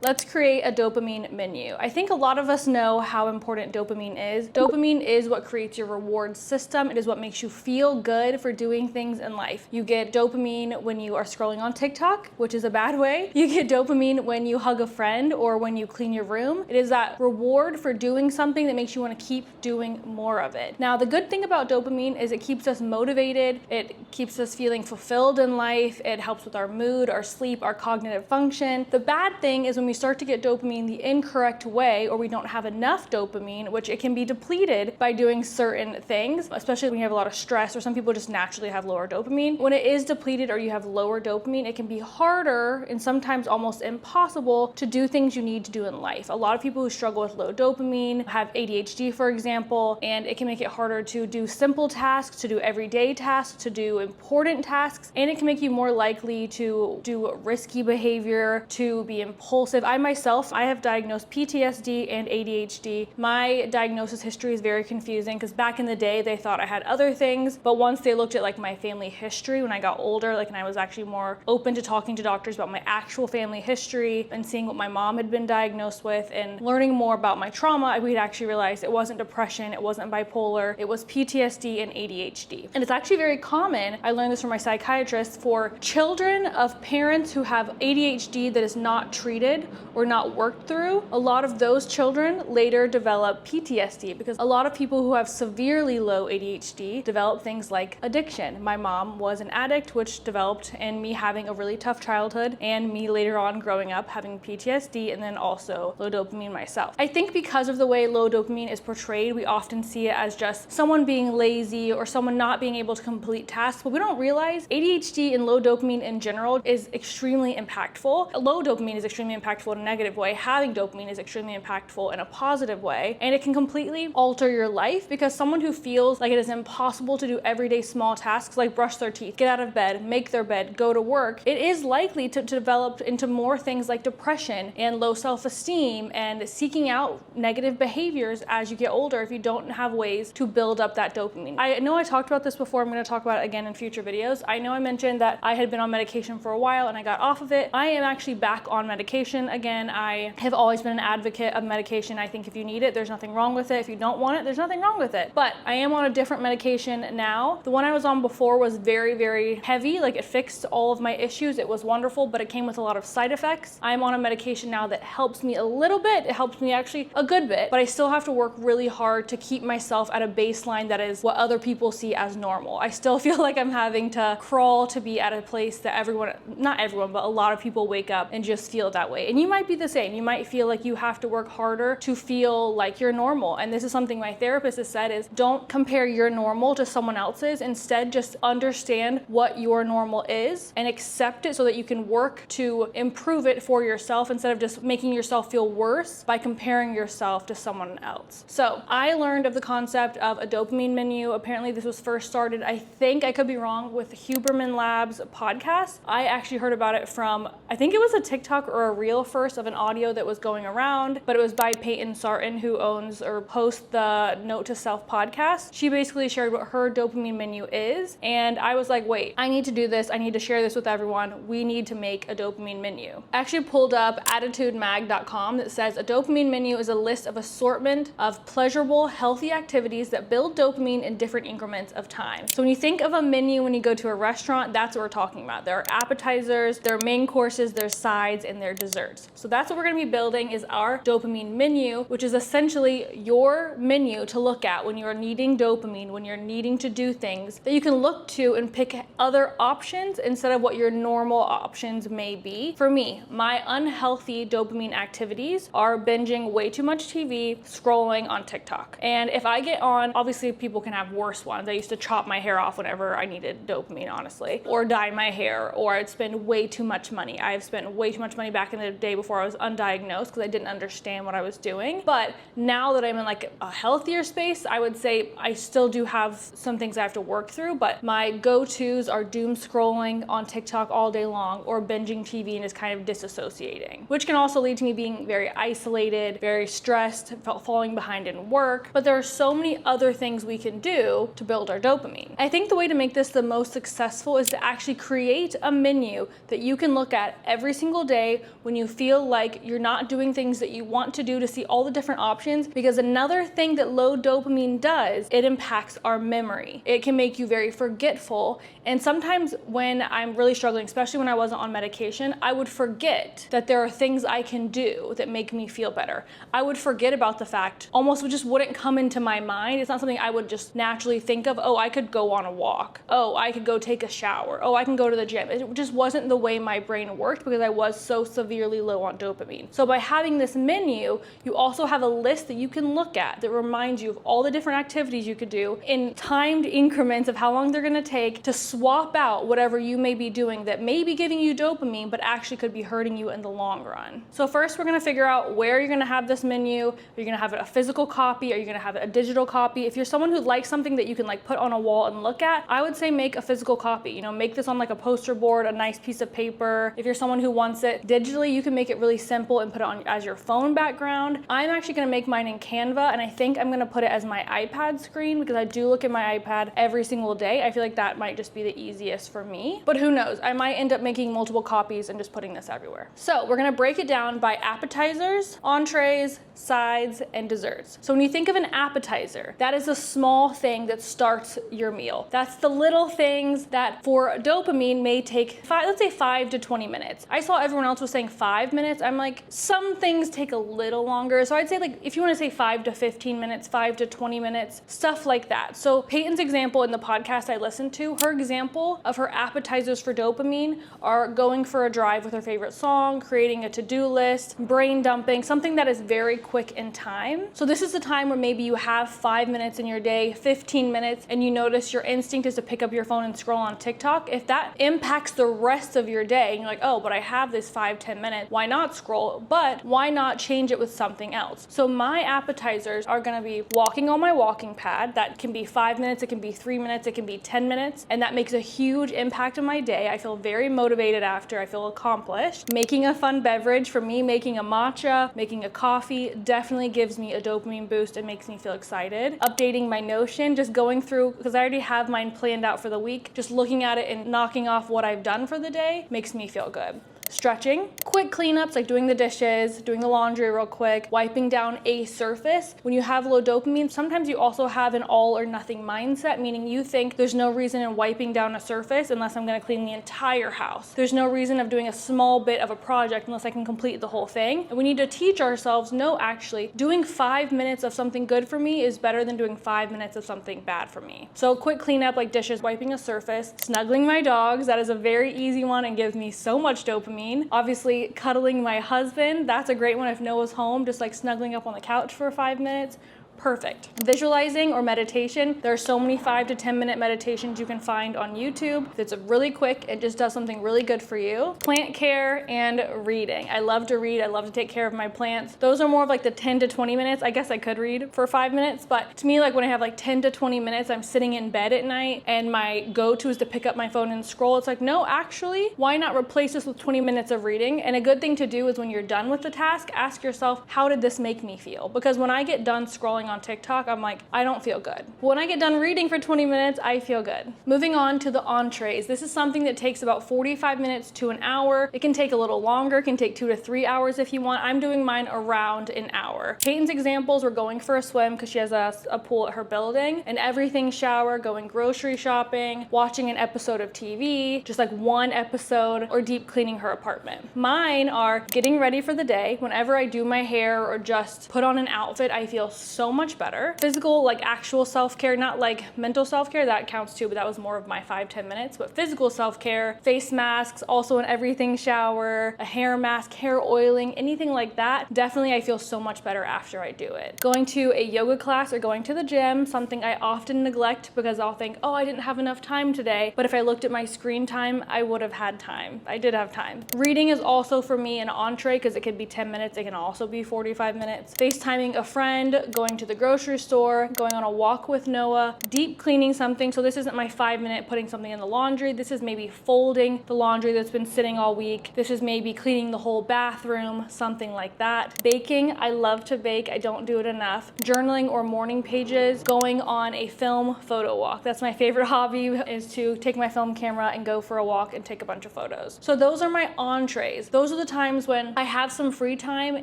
Let's create a dopamine menu. I think a lot of us know how important dopamine is. Dopamine is what creates your reward system. It is what makes you feel good for doing things in life. You get dopamine when you are scrolling on TikTok, which is a bad way. You get dopamine when you hug a friend or when you clean your room. It is that reward for doing something that makes you want to keep doing more of it. Now, the good thing about dopamine is it keeps us motivated. It keeps us feeling fulfilled in life. It helps with our mood, our sleep, our cognitive function. The bad thing is when we start to get dopamine the incorrect way, or we don't have enough dopamine, which it can be depleted by doing certain things, especially when you have a lot of stress, or some people just naturally have lower dopamine. When it is depleted or you have lower dopamine, it can be harder and sometimes almost impossible to do things you need to do in life. A lot of people who struggle with low dopamine have ADHD, for example, and it can make it harder to do simple tasks, to do everyday tasks, to do important tasks, and it can make you more likely to do risky behavior, to be impulsive. I have diagnosed PTSD and ADHD. My diagnosis history is very confusing because back in the day they thought I had other things, but once they looked at like my family history when I got older, and I was actually more open to talking to doctors about my actual family history and seeing what my mom had been diagnosed with and learning more about my trauma, we'd actually realized it wasn't depression, it wasn't bipolar, it was PTSD and ADHD. And it's actually very common, I learned this from my psychiatrist, for children of parents who have ADHD that is not treated or not worked through. A lot of those children later develop PTSD because a lot of people who have severely low ADHD develop things like addiction. My mom was an addict, which developed in me having a really tough childhood and me later on growing up having PTSD and then also low dopamine myself. I think because of the way low dopamine is portrayed, we often see it as just someone being lazy or someone not being able to complete tasks, but we don't realize ADHD and low dopamine in general is extremely impactful. Low dopamine is extremely impactful in a negative way. Having dopamine is extremely impactful in a positive way, and it can completely alter your life because someone who feels like it is impossible to do everyday small tasks like brush their teeth, get out of bed, make their bed, go to work, it is likely to develop into more things like depression and low self-esteem and seeking out negative behaviors as you get older if you don't have ways to build up that dopamine. I know I talked about this before, I'm going to talk about it again in future videos. I know I mentioned that I had been on medication for a while and I got off of it. I am actually back on medication again. I have always been an advocate of medication. I think if you need it, there's nothing wrong with it. If you don't want it, there's nothing wrong with it. But I am on a different medication now. The one I was on before was very, very heavy. Like it fixed all of my issues. It was wonderful, but it came with a lot of side effects. I'm on a medication now that helps me a little bit. It helps me actually a good bit, but I still have to work really hard to keep myself at a baseline that is what other people see as normal. I still feel like I'm having to crawl to be at a place that not everyone, but a lot of people wake up and just feel that way. And you might be the same. You might feel like you have to work harder to feel like you're normal. And this is something my therapist has said is don't compare your normal to someone else's. Instead, just understand what your normal is and accept it so that you can work to improve it for yourself instead of just making yourself feel worse by comparing yourself to someone else. So I learned of the concept of a dopamine menu. Apparently this was first started, I think, I could be wrong, with Huberman Labs podcast. I actually heard about it from, I think it was a TikTok or a reel first of an audio that was going around, but it was by Paytons, who owns or hosts the Note to Self podcast. She basically shared what her dopamine menu is, and I was like, wait, I need to do this. I need to share this with everyone. We need to make a dopamine menu. I actually pulled up attitudemag.com that says a dopamine menu is a list of assortment of pleasurable, healthy activities that build dopamine in different increments of time. So when you think of a menu when you go to a restaurant, that's what we're talking about. There are appetizers, there are main courses, there's sides, and there are desserts. So that's what we're gonna be building is our dopamine menu, which is essentially your menu to look at when you're needing dopamine, when you're needing to do things that you can look to and pick other options instead of what your normal options may be. For me, my unhealthy dopamine activities are binging way too much TV, scrolling on TikTok. And if I get on, obviously people can have worse ones. I used to chop my hair off whenever I needed dopamine, honestly, or dye my hair, or I'd spend way too much money. I've spent way too much money back in the day before I was undiagnosed because I didn't understand what I was doing. But now that I'm in like a healthier space, I would say I still do have some things I have to work through, but my go-tos are doom scrolling on TikTok all day long or binging TV and just kind of disassociating, which can also lead to me being very isolated, very stressed, falling behind in work. But there are so many other things we can do to build our dopamine. I think the way to make this the most successful is to actually create a menu that you can look at every single day when you feel like you're not doing things that you want to do, to see all the different options. Because another thing that low dopamine does, it impacts our memory. It can make you very forgetful. And sometimes when I'm really struggling, especially when I wasn't on medication, I would forget that there are things I can do that make me feel better. I would forget about the fact, almost just wouldn't come into my mind. It's not something I would just naturally think of. Oh, I could go on a walk. Oh, I could go take a shower. Oh, I can go to the gym. It just wasn't the way my brain worked because I was so severely low on dopamine. So by having this menu, you also have a list that you can look at that reminds you of all the different activities you could do in timed increments of how long they're gonna take to swap out whatever you may be doing that may be giving you dopamine, but actually could be hurting you in the long run. So first we're gonna figure out where you're gonna have this menu. Are you gonna have a physical copy? Are you gonna have a digital copy? If you're someone who likes something that you can like put on a wall and look at, I would say make a physical copy. You know, make this on like a poster board, a nice piece of paper. If you're someone who wants it digitally, you can make it really simple and put it on as your phone background. I'm actually gonna make mine in Canva, and I think I'm gonna put it as my iPad screen because I do look at my iPad every single day. I feel like that might just be the easiest for me, but who knows? I might end up making multiple copies and just putting this everywhere. So we're gonna break it down by appetizers, entrees, sides, and desserts. So when you think of an appetizer, that is a small thing that starts your meal. That's the little things that for dopamine may take let's say 5 to 20 minutes. I saw everyone else was saying 5 minutes. I'm like, some things take a little longer. So I'd say like, if you wanna say 5 to 15 minutes, 5 to 20 minutes, stuff like that. So Payton's example in the podcast I listened to, her example of her appetizers for dopamine are going for a drive with her favorite song, creating a to-do list, brain dumping, something that is very quick in time. So this is the time where maybe you have 5 minutes in your day, 15 minutes, and you notice your instinct is to pick up your phone and scroll on TikTok. If that impacts the rest of your day, and you're like, oh, but I have this 5-10 minutes, why not scroll? But why not change it with something else? So my appetizers are gonna be walking on my walking pad. That can be 5 minutes, it can be 3 minutes, it can be 10 minutes, and that makes a huge impact on my day. I feel very motivated after, I feel accomplished. Making a fun beverage, for me, making a matcha, making a coffee definitely gives me a dopamine boost and makes me feel excited. Updating my Notion, just going through, because I already have mine planned out for the week, just looking at it and knocking off what I've done for the day makes me feel good. Stretching, quick cleanups like doing the dishes, doing the laundry real quick, wiping down a surface. When you have low dopamine, sometimes you also have an all or nothing mindset, meaning you think there's no reason in wiping down a surface unless I'm gonna clean the entire house. There's no reason of doing a small bit of a project unless I can complete the whole thing. And we need to teach ourselves, no, actually, doing 5 minutes of something good for me is better than doing 5 minutes of something bad for me. So quick cleanup like dishes, wiping a surface, snuggling my dogs. That is a very easy one and gives me so much dopamine. Obviously, cuddling my husband, that's a great one if Noah's home, just like snuggling up on the couch for 5 minutes. Perfect. Visualizing or meditation. There are so many 5 to 10 minute meditations you can find on YouTube. It's really quick. It just does something really good for you. Plant care and reading. I love to read. I love to take care of my plants. Those are more of like the 10 to 20 minutes. I guess I could read for 5 minutes, but to me, like when I have like 10 to 20 minutes, I'm sitting in bed at night and my go-to is to pick up my phone and scroll. It's like, no, actually, why not replace this with 20 minutes of reading? And a good thing to do is when you're done with the task, ask yourself, how did this make me feel? Because when I get done scrolling on TikTok, I'm like, I don't feel good. When I get done reading for 20 minutes, I feel good. Moving on to the entrees. This is something that takes about 45 minutes to an hour. It can take a little longer. It can take 2 to 3 hours if you want. I'm doing mine around an hour. Payton's examples, we're going for a swim because she has a pool at her building, an everything shower, going grocery shopping, watching an episode of TV, just like one episode, or deep cleaning her apartment. Mine are getting ready for the day. Whenever I do my hair or just put on an outfit, I feel so much better. Physical, like actual self-care, not like mental self-care, that counts too, but that was more of my 5-10 minutes. But physical self-care, face masks, also an everything shower, a hair mask, hair oiling, anything like that. Definitely I feel so much better after I do it. Going to a yoga class or going to the gym, something I often neglect because I'll think, oh, I didn't have enough time today. But if I looked at my screen time, I would have had time. I did have time. Reading is also for me an entree because it could be 10 minutes. It can also be 45 minutes. FaceTiming a friend, going to the grocery store, going on a walk with Noah, deep cleaning something. So this isn't my 5-minute putting something in the laundry. This is maybe folding the laundry that's been sitting all week. This is maybe cleaning the whole bathroom, something like that. Baking, I love to bake. I don't do it enough. Journaling or morning pages, going on a film photo walk. That's my favorite hobby, is to take my film camera and go for a walk and take a bunch of photos. So those are my entrees. Those are the times when I have some free time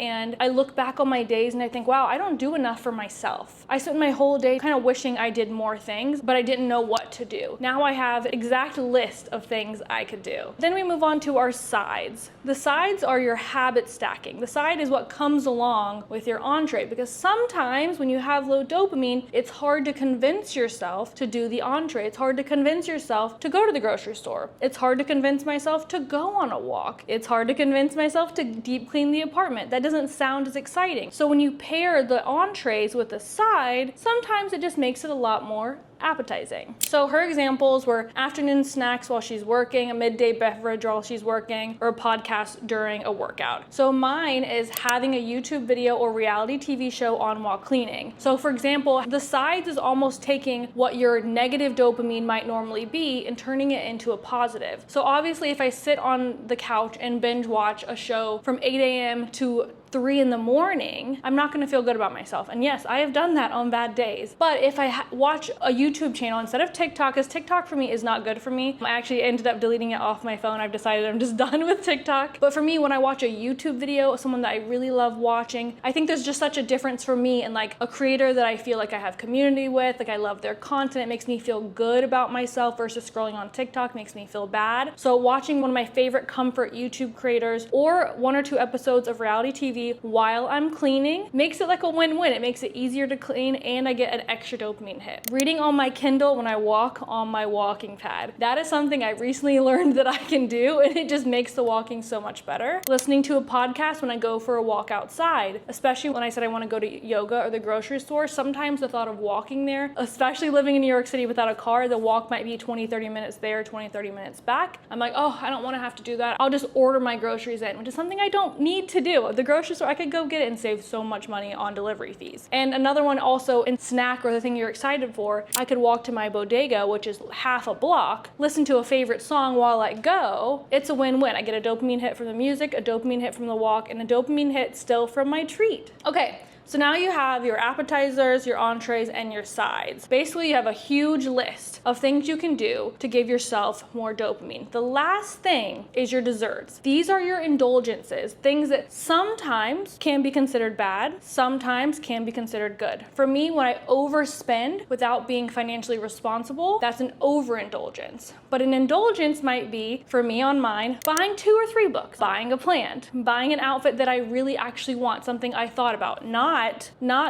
and I look back on my days and I think, wow, I don't do enough for myself. I spent my whole day kind of wishing I did more things, but I didn't know what to do. Now I have an exact list of things I could do. Then we move on to our sides. The sides are your habit stacking. The side is what comes along with your entree, because sometimes when you have low dopamine, it's hard to convince yourself to do the entree. It's hard to convince yourself to go to the grocery store. It's hard to convince myself to go on a walk. It's hard to convince myself to deep clean the apartment. That doesn't sound as exciting. So when you pair the entrees with the side, sometimes it just makes it a lot more appetizing. So her examples were afternoon snacks while she's working, a midday beverage while she's working, or a podcast during a workout. So mine is having a YouTube video or reality TV show on while cleaning. So for example, the sides is almost taking what your negative dopamine might normally be and turning it into a positive. So obviously if I sit on the couch and binge watch a show from 8 a.m. to 3 in the morning, I'm not gonna feel good about myself. And yes, I have done that on bad days. But if I watch a YouTube channel instead of TikTok, because TikTok for me is not good for me. I actually ended up deleting it off my phone. I've decided I'm just done with TikTok. But for me, when I watch a YouTube video, someone that I really love watching, I think there's just such a difference for me and like a creator that I feel like I have community with, like I love their content. It makes me feel good about myself versus scrolling on TikTok makes me feel bad. So watching one of my favorite comfort YouTube creators or 1 or 2 episodes of reality TV while I'm cleaning makes it like a win-win. It makes it easier to clean and I get an extra dopamine hit. Reading on my Kindle when I walk on my walking pad. That is something I recently learned that I can do, and it just makes the walking so much better. Listening to a podcast when I go for a walk outside, especially when I said I want to go to yoga or the grocery store. Sometimes the thought of walking there, especially living in New York City without a car, the walk might be 20-30 minutes there, 20-30 minutes back. I'm like, oh, I don't want to have to do that. I'll just order my groceries in, which is something I don't need to do. The grocery store, I could go get it and save so much money on delivery fees. And another one also in snack, or the thing you're excited for, I could walk to my bodega, which is half a block, listen to a favorite song while I go. It's a win-win. I get a dopamine hit from the music, a dopamine hit from the walk, and a dopamine hit still from my treat. Okay. So now you have your appetizers, your entrees, and your sides. Basically, you have a huge list of things you can do to give yourself more dopamine. The last thing is your desserts. These are your indulgences, things that sometimes can be considered bad, sometimes can be considered good. For me, when I overspend without being financially responsible, that's an overindulgence. But an indulgence might be, for me on mine, buying 2 or 3 books, buying a plant, buying an outfit that I really actually want, something I thought about, not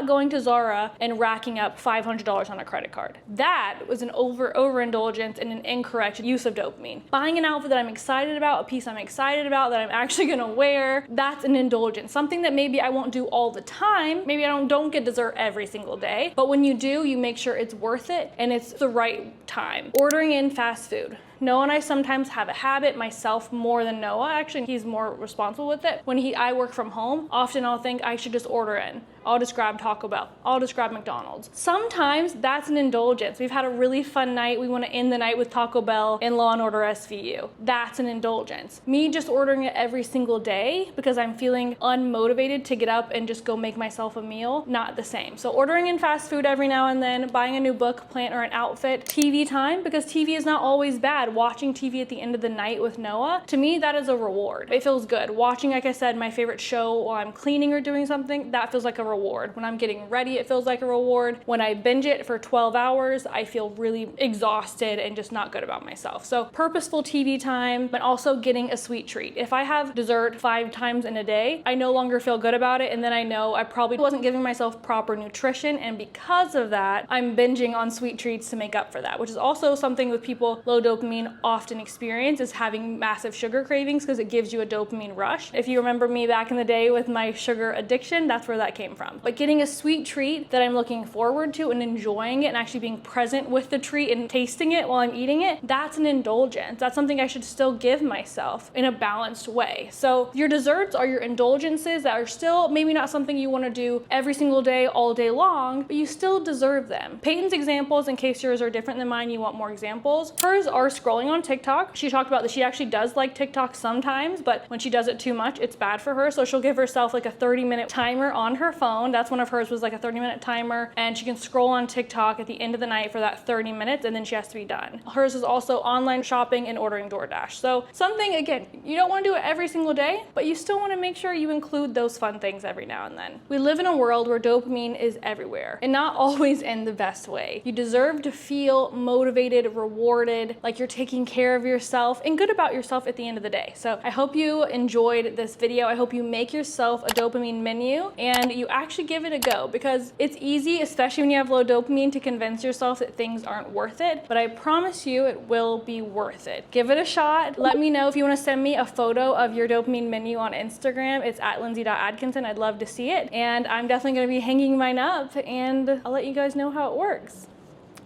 going to Zara and racking up $500 on a credit card. That was an overindulgence and an incorrect use of dopamine. Buying an outfit that I'm excited about, a piece I'm excited about that I'm actually gonna wear, that's an indulgence. Something that maybe I won't do all the time. Maybe I don't get dessert every single day, but when you do, you make sure it's worth it and it's the right time. Ordering in fast food. Noah and I sometimes have a habit, myself more than Noah. Actually, he's more responsible with it. When I work from home, often I'll think I should just order in. I'll just grab Taco Bell. I'll just grab McDonald's. Sometimes that's an indulgence. We've had a really fun night. We want to end the night with Taco Bell and Law & Order SVU. That's an indulgence. Me just ordering it every single day because I'm feeling unmotivated to get up and just go make myself a meal, not the same. So ordering in fast food every now and then, buying a new book, plant, or an outfit, TV time, because TV is not always bad. Watching TV at the end of the night with Noah, to me, that is a reward. It feels good. Watching, like I said, my favorite show while I'm cleaning or doing something, that feels like a reward. When I'm getting ready, it feels like a reward. When I binge it for 12 hours, I feel really exhausted and just not good about myself. So purposeful TV time, but also getting a sweet treat. If I have dessert 5 times in a day, I no longer feel good about it, and then I know I probably wasn't giving myself proper nutrition, and because of that, I'm binging on sweet treats to make up for that, which is also something with people low dopamine often experience, is having massive sugar cravings because it gives you a dopamine rush. If you remember me back in the day with my sugar addiction, that's where that came from. from. But getting a sweet treat that I'm looking forward to and enjoying it and actually being present with the treat and tasting it while I'm eating it, that's an indulgence. That's something I should still give myself in a balanced way. So your desserts are your indulgences that are still maybe not something you want to do every single day, all day long, but you still deserve them. Payton's examples, in case yours are different than mine, you want more examples. Hers are scrolling on TikTok. She talked about that she actually does like TikTok sometimes, but when she does it too much, it's bad for her. So she'll give herself like a 30-minute timer on her phone. That's one of hers, was like a 30-minute timer, and she can scroll on TikTok at the end of the night for that 30 minutes, and then she has to be done. Hers is also online shopping and ordering DoorDash. So something, again, you don't want to do it every single day, but you still want to make sure you include those fun things every now and then. We live in a world where dopamine is everywhere, and not always in the best way. You deserve to feel motivated, rewarded, like you're taking care of yourself and good about yourself at the end of the day. So I hope you enjoyed this video. I hope you make yourself a dopamine menu and you actually give it a go, because it's easy, especially when you have low dopamine, to convince yourself that things aren't worth it, but I promise you it will be worth it. Give it a shot. Let me know if you want to send me a photo of your dopamine menu on Instagram. It's at lindsay.adkinson. I'd love to see it, and I'm definitely going to be hanging mine up, and I'll let you guys know how it works.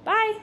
Bye.